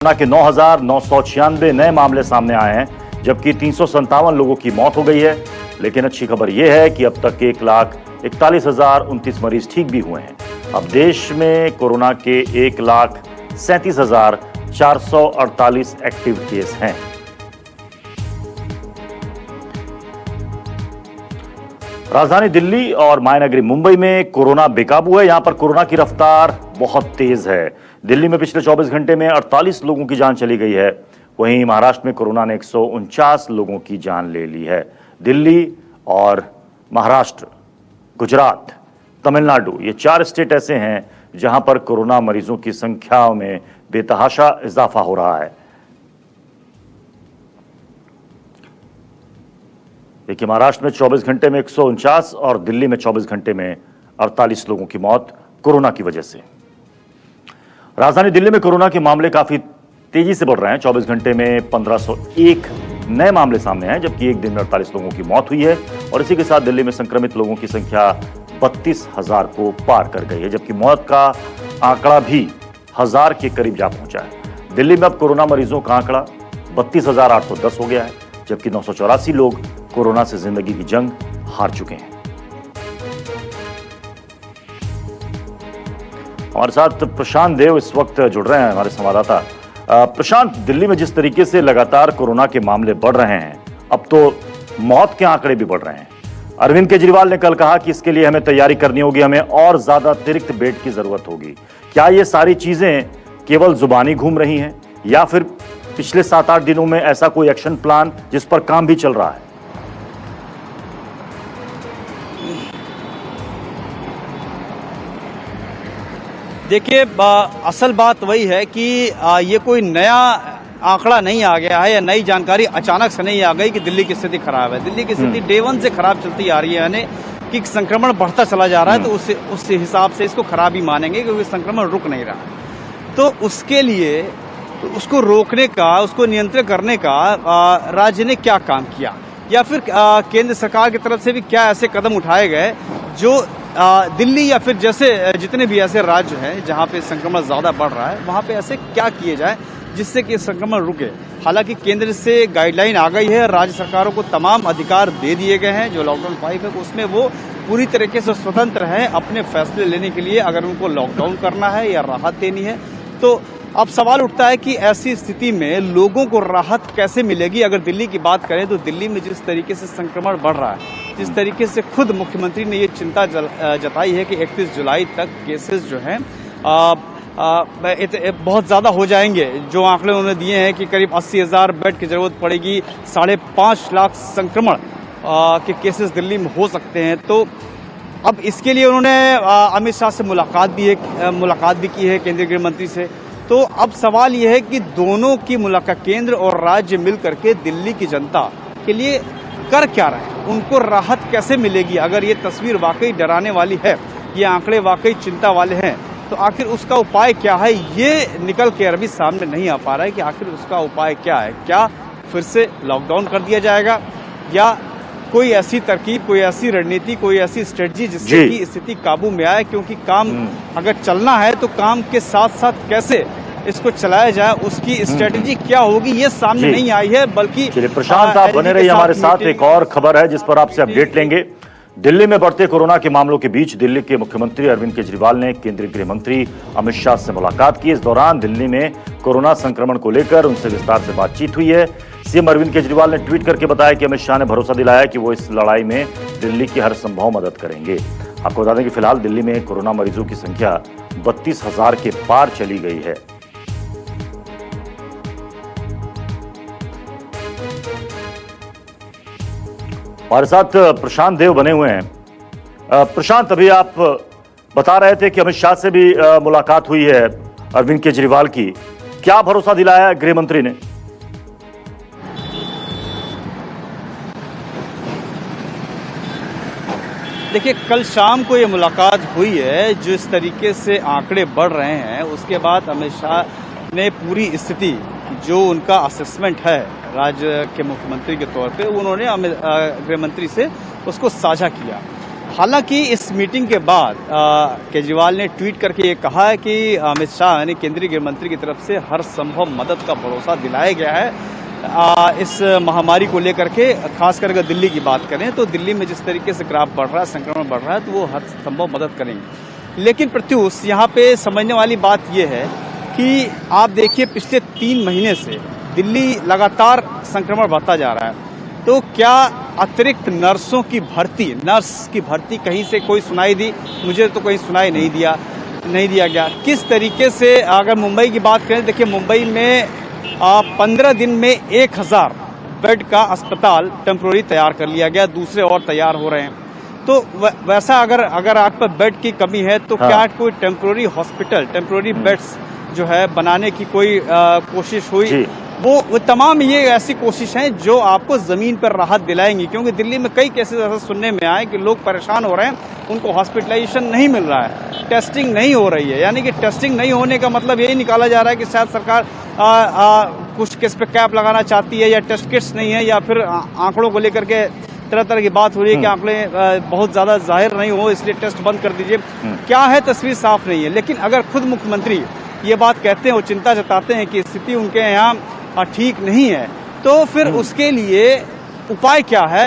पटना के 9,996 नए मामले सामने आए हैं, जबकि 357 लोगों की मौत हो गई है। लेकिन अच्छी खबर यह है कि अब तक 1,41,029 मरीज ठीक भी हुए हैं। अब देश में कोरोना के 1,37,448 एक्टिव केस हैं। राजधानी दिल्ली और महानगरी मुंबई में कोरोना बेकाबू है। यहां पर कोरोना की रफ्तार बहुत तेज है। दिल्ली में पिछले 24 घंटे में 48 लोगों की जान चली गई है। वहीं महाराष्ट्र में कोरोना ने 149 लोगों की जान ले ली है। दिल्ली और महाराष्ट्र, गुजरात, तमिलनाडु, ये 4 स्टेट ऐसे हैं जहां पर कोरोना मरीजों की संख्या में बेतहाशा इजाफा हो रहा है। देखिए, महाराष्ट्र में 24 घंटे में 149 और दिल्ली में 24 घंटे में 48 लोगों की मौत कोरोना की वजह से। राजधानी दिल्ली में कोरोना के मामले काफी तेजी से बढ़ रहे हैं। 24 घंटे में 1501 नए मामले सामने हैं, जबकि एक दिन में 48 लोगों की मौत हुई है। और इसी के साथ दिल्ली में संक्रमित लोगों की संख्या 32,000 को पार कर गई है, जबकि मौत का आंकड़ा भी 1000 के करीब जा पहुंचा है। दिल्ली में अब कोरोना मरीजों का आंकड़ा 32,810 हो गया है, जबकि 984 लोग कोरोना से जिंदगी की जंग हार चुके हैं। हमारे साथ प्रशांत देव इस वक्त जुड़ रहे हैं, हमारे संवाददाता। प्रशांत, दिल्ली में जिस तरीके से लगातार कोरोना के मामले बढ़ रहे हैं, अब तो मौत के आंकड़े भी बढ़ रहे हैं। अरविंद केजरीवाल ने कल कहा कि इसके लिए हमें तैयारी करनी होगी, हमें और ज्यादा अतिरिक्त बेड की जरूरत होगी। क्या ये सारी चीजें केवल जुबानी घूम रही हैं, या फिर पिछले 7-8 दिनों में ऐसा कोई एक्शन प्लान जिस पर काम भी चल रहा है? देखिए, असल बात वही है कि ये कोई नया आंकड़ा नहीं आ गया है या नई जानकारी अचानक से नहीं आ गई कि दिल्ली की स्थिति खराब है। दिल्ली की स्थिति डे 1 से खराब चलती आ रही है, यानी कि संक्रमण बढ़ता चला जा रहा है, तो उस हिसाब से इसको खराब ही मानेंगे, क्योंकि संक्रमण रुक नहीं रहा। तो उसके लिए उसको रोकने का, उसको नियंत्रित करने का राज्य ने क्या काम किया, या फिर केंद्र सरकार की तरफ से भी क्या ऐसे कदम उठाए गए जो दिल्ली या फिर जैसे जितने भी ऐसे राज्य हैं जहां पे संक्रमण ज्यादा बढ़ रहा है, वहां पे ऐसे क्या किए जाए जिससे कि संक्रमण रुके। हालांकि केंद्र से गाइडलाइन आ गई है, राज्य सरकारों को तमाम अधिकार दे दिए गए हैं। जो लॉकडाउन 5 है उसमें वो पूरी तरीके से स्वतंत्र हैं अपने फैसले लेने के लिए, अगर उनको लॉकडाउन करना है या राहत देनी है। तो अब सवाल उठता है कि ऐसी स्थिति में लोगों को राहत कैसे मिलेगी। अगर दिल्ली की बात करें तो दिल्ली में जिस तरीके से संक्रमण बढ़ रहा है, जिस तरीके से खुद मुख्यमंत्री ने ये चिंता जताई है कि 31 जुलाई तक केसेस जो हैं बहुत ज़्यादा हो जाएंगे। जो आंकड़े उन्होंने दिए हैं कि करीब 80,000 बेड की जरूरत पड़ेगी, 5.5 लाख संक्रमण के केसेस दिल्ली में हो सकते हैं। तो अब इसके लिए उन्होंने अमित शाह से मुलाकात भी की है, केंद्रीय गृह मंत्री से। तो अब सवाल यह है कि दोनों की मुलाकात, केंद्र और राज्य मिल करके दिल्ली की जनता के लिए कर क्या रहे हैं, उनको राहत कैसे मिलेगी। अगर ये तस्वीर वाकई डराने वाली है, ये आंकड़े वाकई चिंता वाले हैं, तो आखिर उसका उपाय क्या है, ये निकल के अभी सामने नहीं आ पा रहा है कि आखिर उसका उपाय क्या है। क्या फिर से लॉकडाउन कर दिया जाएगा, या कोई ऐसी तरकीब, कोई ऐसी रणनीति, कोई ऐसी स्ट्रेटजी जिससे कि स्थिति काबू में आए। क्योंकि काम अगर चलना है तो काम के साथ साथ कैसे इसको चलाया जाए, उसकी स्ट्रेटजी क्या होगी, ये सामने नहीं आई है। बल्कि प्रशांत, आप बने रहिए हमारे साथ। एक और खबर है जिस पर आपसे अपडेट लेंगे। दिल्ली में बढ़ते कोरोना के मामलों के बीच दिल्ली के मुख्यमंत्री अरविंद केजरीवाल ने केंद्रीय गृह मंत्री अमित शाह से मुलाकात की। इस दौरान दिल्ली में कोरोना संक्रमण को लेकर उनसे विस्तार से बातचीत हुई है। सीएम अरविंद केजरीवाल ने ट्वीट करके बताया कि अमित शाह ने भरोसा दिलाया कि वो इस लड़ाई में दिल्ली की हर संभव मदद करेंगे। आपको बता दें कि फिलहाल दिल्ली में कोरोना मरीजों की संख्या 32,000 के पार चली गई है। हमारे साथ प्रशांत देव बने हुए हैं। प्रशांत, अभी आप बता रहे थे कि अमित शाह से भी मुलाकात हुई है अरविंद केजरीवाल की। क्या भरोसा दिलाया गृह मंत्री ने? देखिए, कल शाम को ये मुलाकात हुई है। जो इस तरीके से आंकड़े बढ़ रहे हैं, उसके बाद अमित शाह ने पूरी स्थिति, जो उनका असेसमेंट है राज्य के मुख्यमंत्री के तौर पे, उन्होंने गृह मंत्री से उसको साझा किया। हालांकि इस मीटिंग के बाद केजरीवाल ने ट्वीट करके ये कहा है कि अमित शाह यानी केंद्रीय गृह मंत्री की तरफ से हर संभव मदद का भरोसा दिलाया गया है इस महामारी को लेकर के। खास करके दिल्ली की बात करें तो दिल्ली में जिस तरीके से ग्राफ बढ़ रहा है, संक्रमण बढ़ रहा है, तो वो हर संभव मदद करेंगे। लेकिन प्रत्युष यहाँ पे समझने वाली बात ये है कि आप देखिए पिछले 3 महीने से दिल्ली लगातार संक्रमण बढ़ता जा रहा है। तो क्या अतिरिक्त नर्स की भर्ती कहीं से कोई सुनाई दी? मुझे तो कहीं सुनाई नहीं दिया गया। किस तरीके से अगर मुंबई की बात करें, देखिए मुंबई में 15 दिन में 1000 बेड का अस्पताल टेम्पोररी तैयार कर लिया गया, दूसरे और तैयार हो रहे हैं। तो वैसा अगर आप पर बेड की कमी है तो क्या कोई टेम्पोररी हॉस्पिटल, टेम्पोररी बेड्स जो है बनाने की कोई कोशिश हुई? वो तमाम ये ऐसी कोशिशें जो आपको जमीन पर राहत दिलाएंगी, क्योंकि दिल्ली में कई केसेस ऐसा सुनने में आए कि लोग परेशान हो रहे हैं, उनको हॉस्पिटलाइजेशन नहीं मिल रहा है, टेस्टिंग नहीं हो रही है। यानी कि टेस्टिंग नहीं होने का मतलब यही निकाला जा रहा है कि शायद सरकार कुछ केस पे कैप लगाना चाहती है, या टेस्ट किट्स नहीं है, या फिर आंकड़ों को लेकर के तरह तरह की बात हो रही है कि आंकड़े बहुत ज्यादा जाहिर नहीं हो, इसलिए टेस्ट बंद कर दीजिए। क्या है, तस्वीर साफ नहीं है। लेकिन अगर खुद मुख्यमंत्री ये बात कहते हैं और चिंता जताते हैं कि स्थिति उनके यहाँ ठीक नहीं है, तो फिर उसके लिए उपाय क्या है,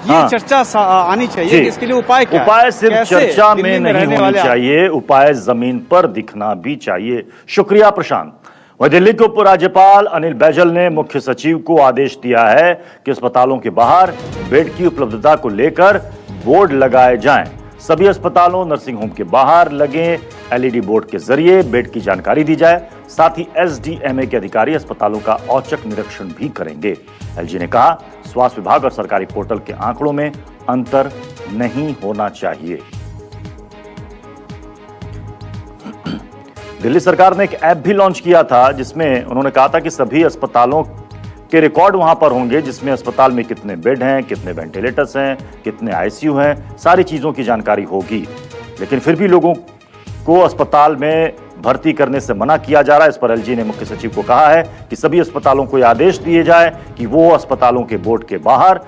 ये चर्चा आनी चाहिए कि इसके लिए उपाय क्या है। उपाय सिर्फ चर्चा में नहीं होनी चाहिए, उपाय जमीन पर दिखना भी चाहिए। शुक्रिया प्रशांत। वह दिल्ली के उपराज्यपाल अनिल बैजल ने मुख्य सचिव को आदेश दिया है कि अस्पतालों के बाहर बेड की उपलब्धता को लेकर बोर्ड लगाए जाएं। सभी अस्पतालों, नर्सिंग होम के बाहर लगे एलईडी बोर्ड के जरिए बेड की जानकारी दी जाए। साथ ही एसडीएमए के अधिकारी अस्पतालों का औचक निरीक्षण भी करेंगे। एलजी ने कहा, स्वास्थ्य विभाग और सरकारी पोर्टल के आंकड़ों में अंतर नहीं होना चाहिए। दिल्ली सरकार ने एक ऐप भी लॉन्च किया था जिसमें उन्होंने कहा था कि सभी अस्पतालों के रिकॉर्ड वहां पर होंगे, जिसमें अस्पताल में कितने बेड हैं, कितने वेंटिलेटर्स हैं, कितने आईसीयू हैं, सारी चीजों की जानकारी होगी। लेकिन फिर भी लोगों को अस्पताल में भर्ती करने से मना किया जा रहा है। इस पर एलजी ने मुख्य सचिव को कहा है कि सभी अस्पतालों को यह आदेश दिए जाए कि वो अस्पतालों के बोर्ड के बाहर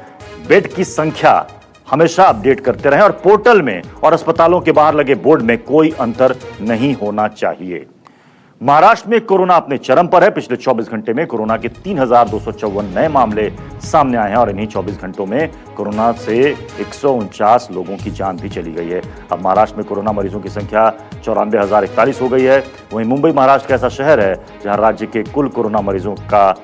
बेड की संख्या हमेशा अपडेट करते रहें और पोर्टल में और अस्पतालों के बाहर लगे बोर्ड में कोई अंतर नहीं होना चाहिए। महाराष्ट्र में कोरोना अपने चरम पर है। पिछले 24 घंटे में कोरोना के 3254 नए मामले सामने आए हैं और इन्हीं 24 घंटों में कोरोना से 149 लोगों की जान भी चली गई है। अब महाराष्ट्र में कोरोना मरीजों की संख्या 94,041 हो गई है। वहीं मुंबई महाराष्ट्र का ऐसा शहर है जहां राज्य के कुल कोरोना मरीजों का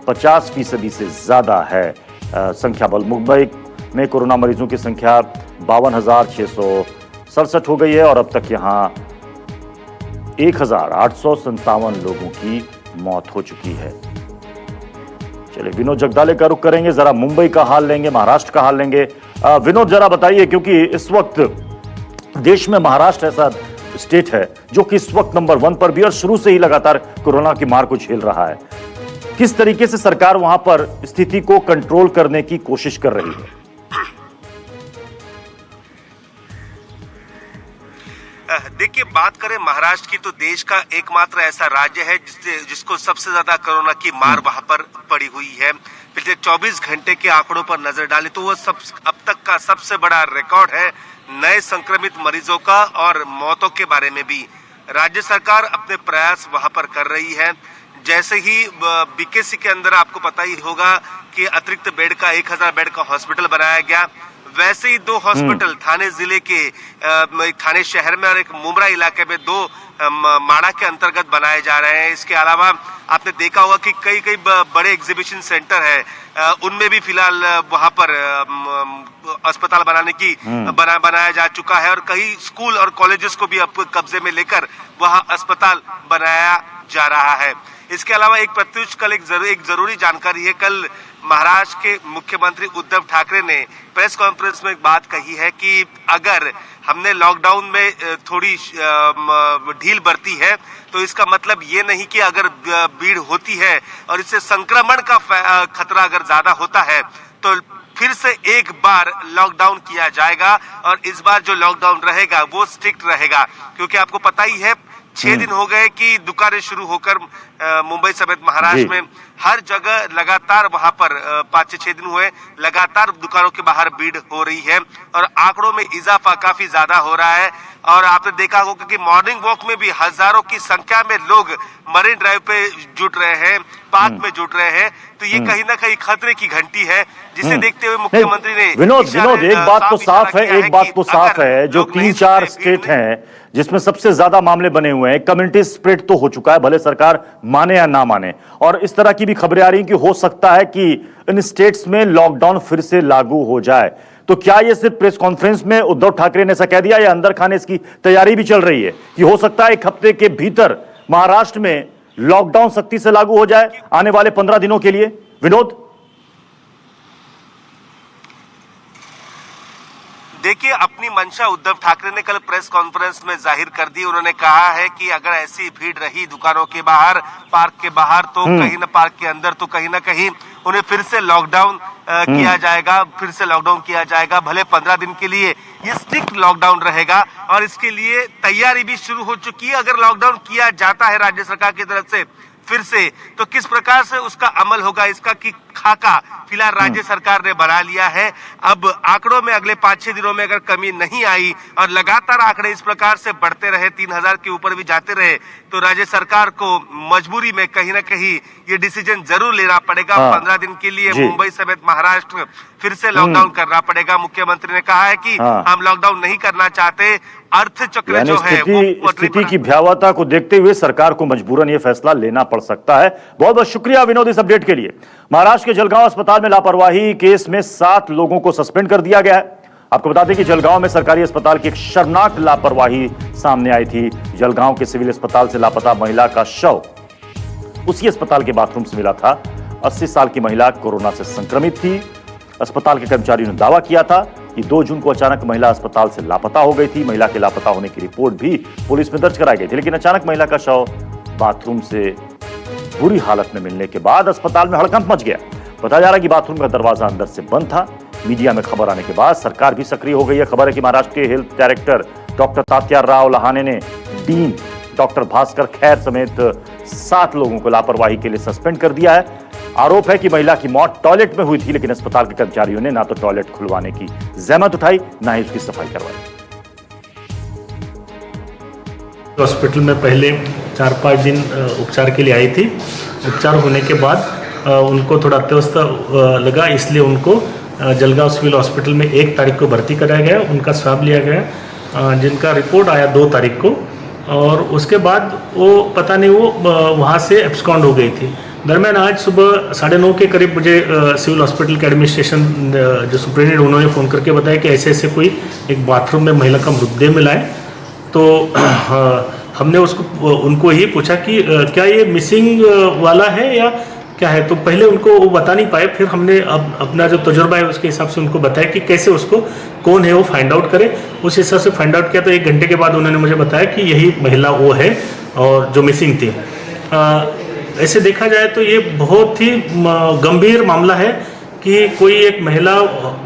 50% से ज्यादा है संख्या बल। मुंबई में कोरोना मरीजों की संख्या 52,667 हो गई है और अब तक यहां 1,857 लोगों की मौत हो चुकी है। चलिए विनोद जगदाले का रुख करेंगे, जरा मुंबई का हाल लेंगे, महाराष्ट्र का हाल लेंगे। विनोद जरा बताइए, क्योंकि इस वक्त देश में महाराष्ट्र ऐसा स्टेट है जो कि इस वक्त नंबर 1 पर भी और शुरू से ही लगातार कोरोना की मार को झेल रहा है। किस तरीके से सरकार वहां पर स्थिति को कंट्रोल करने की कोशिश कर रही है? देखिए, बात करें महाराष्ट्र की तो देश का एकमात्र ऐसा राज्य है जिसको सबसे ज्यादा कोरोना की मार वहां पर पड़ी हुई है। पिछले 24 घंटे के आंकड़ों पर नजर डालें तो वो अब तक का सबसे बड़ा रिकॉर्ड है नए संक्रमित मरीजों का और मौतों के बारे में भी। राज्य सरकार अपने प्रयास वहां पर कर रही है। जैसे ही बीकेसी के अंदर आपको पता ही होगा कि अतिरिक्त बेड का 1000 बेड का हॉस्पिटल बनाया गया, वैसे ही 2 हॉस्पिटल थाने जिले के थाने शहर में और एक मुंब्रा इलाके में 2 माड़ा के अंतर्गत बनाए जा रहे हैं। इसके अलावा आपने देखा होगा कि कई बड़े एग्जीबिशन सेंटर है, उनमें भी फिलहाल वहां पर अस्पताल बनाया जा चुका है और कई स्कूल और कॉलेजेस को भी अब कब्जे में लेकर वहां अस्पताल बनाया जा रहा है। इसके अलावा एक प्रत्युष कल एक जरूरी जानकारी है। कल महाराष्ट्र के मुख्यमंत्री उद्धव ठाकरे ने प्रेस कॉन्फ्रेंस में एक बात कही है कि अगर हमने लॉकडाउन में थोड़ी ढील बरती है तो इसका मतलब ये नहीं कि अगर भीड़ होती है और इससे संक्रमण का खतरा अगर ज्यादा होता है तो फिर से एक बार लॉकडाउन किया जाएगा और इस बार जो लॉकडाउन रहेगा वो स्ट्रिक्ट रहेगा, क्योंकि आपको पता ही है 6 दिन हो गए कि दुकानें शुरू होकर मुंबई समेत महाराष्ट्र में हर जगह लगातार वहां पर 5-6 दिन हुए लगातार दुकानों के बाहर भीड़ हो रही है और आंकड़ों में इजाफा काफी ज्यादा हो रहा है। और आपने देखा होगा कि मॉर्निंग वॉक में भी हजारों की संख्या में लोग मरीन ड्राइव पे जुट रहे हैं, पार्क में जुट रहे हैं। तो ये कहीं ना कहीं खतरे की घंटी है, जिसे देखते हुए मुख्यमंत्री ने विनोद एक बात तो साफ है, जो 3-4 स्टेट हैं जिसमें सबसे ज्यादा मामले बने हुए हैं, कम्युनिटी स्प्रेड तो हो चुका है, भले सरकार माने या ना माने। और इस तरह की भी खबरें आ रही कि हो सकता है कि इन स्टेट्स में लॉकडाउन फिर से लागू हो जाए। तो क्या ये सिर्फ प्रेस कॉन्फ्रेंस में उद्धव ठाकरे ने ऐसा कह दिया या अंदर खाने इसकी तैयारी भी चल रही है कि हो सकता है 1 हफ्ते के भीतर महाराष्ट्र में लॉकडाउन सख्ती से लागू हो जाए आने वाले 15 दिनों के लिए? विनोद, देखिए, अपनी मंशा उद्धव ठाकरे ने कल प्रेस कॉन्फ्रेंस में जाहिर कर दी। उन्होंने कहा है कि अगर ऐसी भीड़ रही दुकानों के बाहर, पार्क के बाहर, तो कहीं ना पार्क के अंदर, तो कहीं ना कहीं उन्हें फिर से लॉकडाउन किया जाएगा, भले 15 दिन के लिए ये स्ट्रिक्ट लॉकडाउन रहेगा। और इसके लिए तैयारी भी शुरू हो चुकी है। अगर लॉकडाउन किया जाता है राज्य सरकार की तरफ से फिर से, तो किस प्रकार से उसका अमल होगा, इसका की खाका फिलहाल राज्य सरकार ने बना लिया है। अब आंकड़ों में अगले 5-6 दिनों में अगर कमी नहीं आई और लगातार आंकड़े इस प्रकार से बढ़ते रहे, 3000 के ऊपर भी जाते रहे, तो राज्य सरकार को मजबूरी में कहीं ना कहीं ये डिसीजन जरूर लेना पड़ेगा। 15 दिन के लिए मुंबई समेत महाराष्ट्र फिर से लॉकडाउन करना पड़ेगा। मुख्यमंत्री ने कहा है कि हम लॉकडाउन नहीं करना चाहते। अर्थ चक्र जो है वो स्थिति की भयावहता को देखते हुए सरकार को मजबूरन ये फैसला लेना पड़ सकता है। बहुत बहुत शुक्रिया विनोद इस अपडेट के लिए। महाराष्ट्र के जलगांव अस्पताल में लापरवाही केस में 7 लोगों को सस्पेंड कर दिया गया है। आपको बता दें कि जलगांव में सरकारी अस्पताल की एक शर्मनाक लापरवाही सामने आई थी। जलगांव के सिविल अस्पताल से लापता महिला का शव उसी अस्पताल के बाथरूम से मिला था। 80 साल की महिला कोरोना से संक्रमित थी। अस्पताल के कर्मचारियों ने दावा किया था कि 2 जून को अचानक महिला अस्पताल से लापता हो गई थी। महिला के लापता होने की रिपोर्ट भी पुलिस में दर्ज कराई गई थी, लेकिन अचानक महिला का शव बाथरूम से बुरी हालत में मिलने के बाद अस्पताल में हड़कंप मच गया। बताया जा रहा है कि बाथरूम का दरवाजा अंदर से बंद था। मीडिया में खबर आने के बाद सरकार भी सक्रिय हो गई है। खबर है कि महाराष्ट्र के हेल्थ डायरेक्टर डॉक्टर तात्यार राव लहाने ने डीन डॉक्टर भास्कर खैर समेत 7 लोगों को लापरवाही के लिए सस्पेंड कर दिया है। आरोप है कि महिला की मौत टॉयलेट में हुई थी, लेकिन अस्पताल के कर्मचारियों ने ना तो टॉयलेट खुलवाने की जहमत उठाई, ना ही उसकी सफाई करवाई। हॉस्पिटल में पहले 4-5 दिन उपचार के लिए आई थी। उपचार होने के बाद उनको थोड़ा अत्यवस्थ लगा, इसलिए उनको जलगांव सिविल हॉस्पिटल में 1 तारीख को भर्ती कराया गया। उनका स्वाब लिया गया, जिनका रिपोर्ट आया 2 तारीख को, और उसके बाद वो पता नहीं वो वहाँ से एब्सकॉन्ड हो गई थी। दरम्यान आज सुबह 9:30 के करीब मुझे सिविल हॉस्पिटल के एडमिनिस्ट्रेशन जो सुप्रिटेंडेंट उन्होंने फ़ोन करके बताया कि ऐसे ऐसे कोई एक बाथरूम में महिला का मृतदेह मिला है। तो हमने उनको ही पूछा कि क्या ये मिसिंग वाला है या क्या है। तो पहले उनको वो बता नहीं पाए, फिर हमने अपना जो तजुर्बा है उसके हिसाब से उनको बताया कि कैसे उसको कौन है वो फाइंड आउट करे। उस हिसाब से फाइंड आउट किया तो 1 घंटे के बाद उन्होंने मुझे बताया कि यही महिला वो है और जो मिसिंग थी। ऐसे देखा जाए तो ये बहुत ही गंभीर मामला है कि कोई एक महिला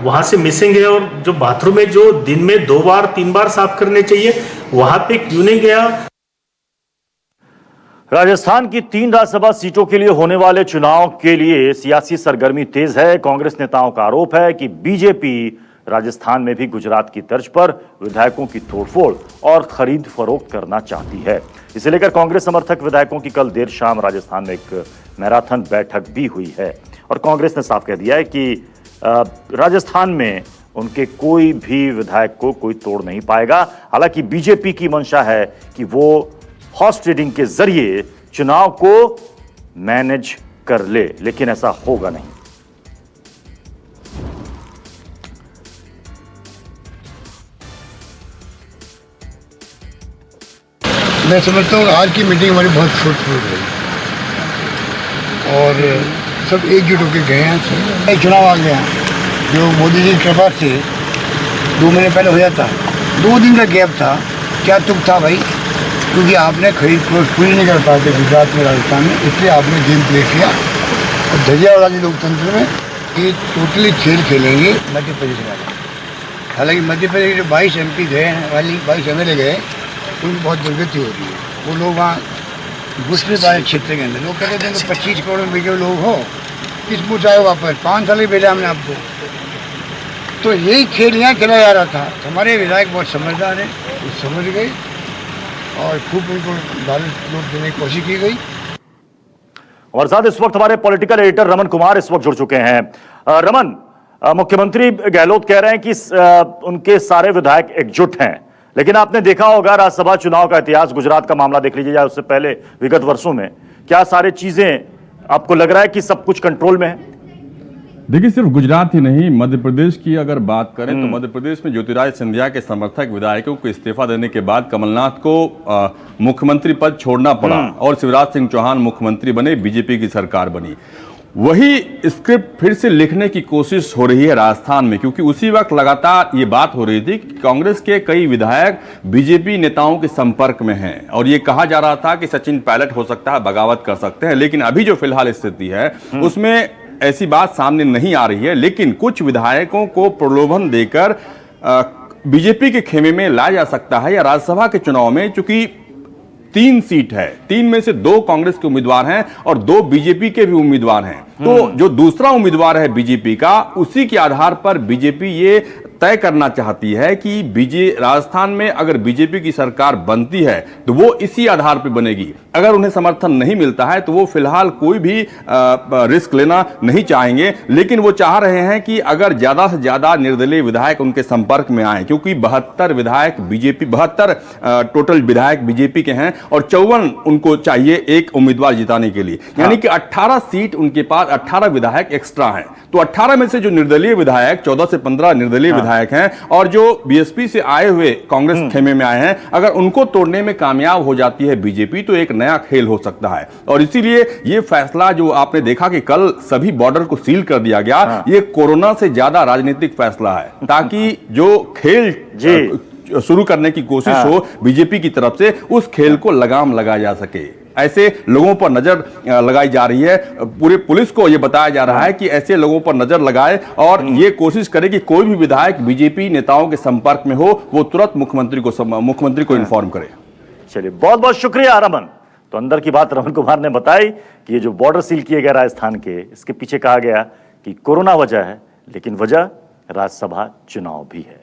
वहाँ से मिसिंग है, और जो बाथरूम में जो दिन में 2 बार 3 बार साफ करने चाहिए वहाँ पे क्यों नहीं गया। राजस्थान की 3 राज्यसभा सीटों के लिए होने वाले चुनाव के लिए सियासी सरगर्मी तेज है। कांग्रेस नेताओं का आरोप है कि बीजेपी राजस्थान में भी गुजरात की तर्ज पर विधायकों की तोड़फोड़ और खरीद फरोख्त करना चाहती है। इसे लेकर कांग्रेस समर्थक विधायकों की कल देर शाम राजस्थान में एक मैराथन बैठक भी हुई है, और कांग्रेस ने साफ कह दिया है कि राजस्थान में उनके कोई भी विधायक को कोई तोड़ नहीं पाएगा। हालांकि बीजेपी की मंशा है कि वो हॉर्स ट्रेडिंग के जरिए चुनाव को मैनेज कर ले, लेकिन ऐसा होगा नहीं। मैं समझता हूँ आज की मीटिंग हमारी बहुत फ्रूटफुल रही और सब एकजुट होकर गए हैं। चुनाव आ गया जो मोदी जी की कृपा से 2 महीने पहले हो जाता, 2 दिन का गैप था। क्या तुक था भाई, क्योंकि आपने खरीद पूरी नहीं कर पाए थे गुजरात में, राजस्थान में, इसलिए आपने गेम प्ले किया। और धजिया वाली लोकतंत्र में ये टोटली खेल खेलेंगे मध्य प्रदेश वाले। हालांकि मध्य प्रदेश जो 22 MP गए हैं, 22 MLA गए, उनकी बहुत दुर्गति हो रही है। वो लोग वहाँ घुसने वाले क्षेत्र के अंदर लोग कहते थे 25 करोड़ में बिके लोग हो, किस पूछ आए वापस 5 साल ही भेजा हमने आपको। तो यही खेल यहाँ खेला जा रहा था। हमारे विधायक बहुत समझदार हैं, वो समझ गए और खूब उनको दाल लोग देने की कोशिश की गई। हमारे साथ इस वक्त हमारे पॉलिटिकल एडिटर रमन कुमार इस वक्त जुड़ चुके हैं। रमन, मुख्यमंत्री गहलोत कह रहे हैं कि उनके सारे विधायक एकजुट हैं, लेकिन आपने देखा होगा राज्यसभा चुनाव का इतिहास, गुजरात का मामला देख लीजिए या उससे पहले विगत वर्षों में, क्या सारी चीजें आपको लग रहा है कि सब कुछ कंट्रोल में है? देखिए, सिर्फ गुजरात ही नहीं, मध्य प्रदेश की अगर बात करें तो मध्य प्रदेश में ज्योतिरादित्य सिंधिया के समर्थक विधायकों को इस्तीफा देने के बाद कमलनाथ को मुख्यमंत्री पद छोड़ना पड़ा और शिवराज सिंह चौहान मुख्यमंत्री बने, बीजेपी की सरकार बनी। वही स्क्रिप्ट फिर से लिखने की कोशिश हो रही है राजस्थान में, क्योंकि उसी वक्त लगातार ये बात हो रही थी कि कांग्रेस के कई विधायक बीजेपी नेताओं के संपर्क में हैं और ये कहा जा रहा था कि सचिन पायलट हो सकता है, बगावत कर सकते हैं। लेकिन अभी जो फिलहाल स्थिति है उसमें ऐसी बात सामने नहीं आ रही है, लेकिन कुछ विधायकों को प्रलोभन देकर बीजेपी के खेमे में लाया जा सकता है। या राज्यसभा के चुनाव में चूंकि 3 सीट है, 3 में से 2 कांग्रेस के उम्मीदवार हैं और 2 बीजेपी के भी उम्मीदवार हैं, तो जो दूसरा उम्मीदवार है बीजेपी का, उसी के आधार पर बीजेपी ये तय करना चाहती है कि राजस्थान में अगर बीजेपी की सरकार बनती है तो वो इसी आधार पर बनेगी। अगर उन्हें समर्थन नहीं मिलता है तो वो फिलहाल कोई भी रिस्क लेना नहीं चाहेंगे, लेकिन वो चाह रहे हैं कि अगर ज्यादा से ज्यादा निर्दलीय विधायक उनके संपर्क में आए, क्योंकि 72 विधायक बीजेपी 72 टोटल विधायक बीजेपी के हैं और 54 उनको चाहिए एक उम्मीदवार जिताने के लिए, यानी कि 18 सीट उनके पास, 18 विधायक एक्स्ट्रा हैं। तो 18 में से जो निर्दलीय विधायक, 14 से 15 निर्दलीय विधायक हैं और जो बीएसपी से आए हुए कांग्रेस खेमे में आए हैं, अगर उनको तोड़ने में कामयाब हो जाती है बीजेपी तो एक नया खेल हो सकता है। और इसीलिए ये फैसला जो आपने देखा कि कल सभी बॉर्डर को सील कर दिया गया, ये कोरोना से ज्यादा राजनीतिक फैसला है, ताकि जो खेल शुरू करने की कोशिश हो बीजेपी की तरफ से, उस खेल को लगाम लगाया जा सके। ऐसे लोगों पर नजर लगाई जा रही है, पूरे पुलिस को यह बताया जा रहा है कि ऐसे लोगों पर नजर लगाए और ये कोशिश करे कि कोई भी विधायक बीजेपी नेताओं के संपर्क में हो वो तुरंत मुख्यमंत्री को इन्फॉर्म करे। चलिए, बहुत बहुत शुक्रिया रमन। तो अंदर की बात रमन कुमार ने बताई कि ये जो बॉर्डर सील किए गए राजस्थान के, इसके पीछे कहा गया कि कोरोना वजह है, लेकिन वजह राज्यसभा चुनाव भी है।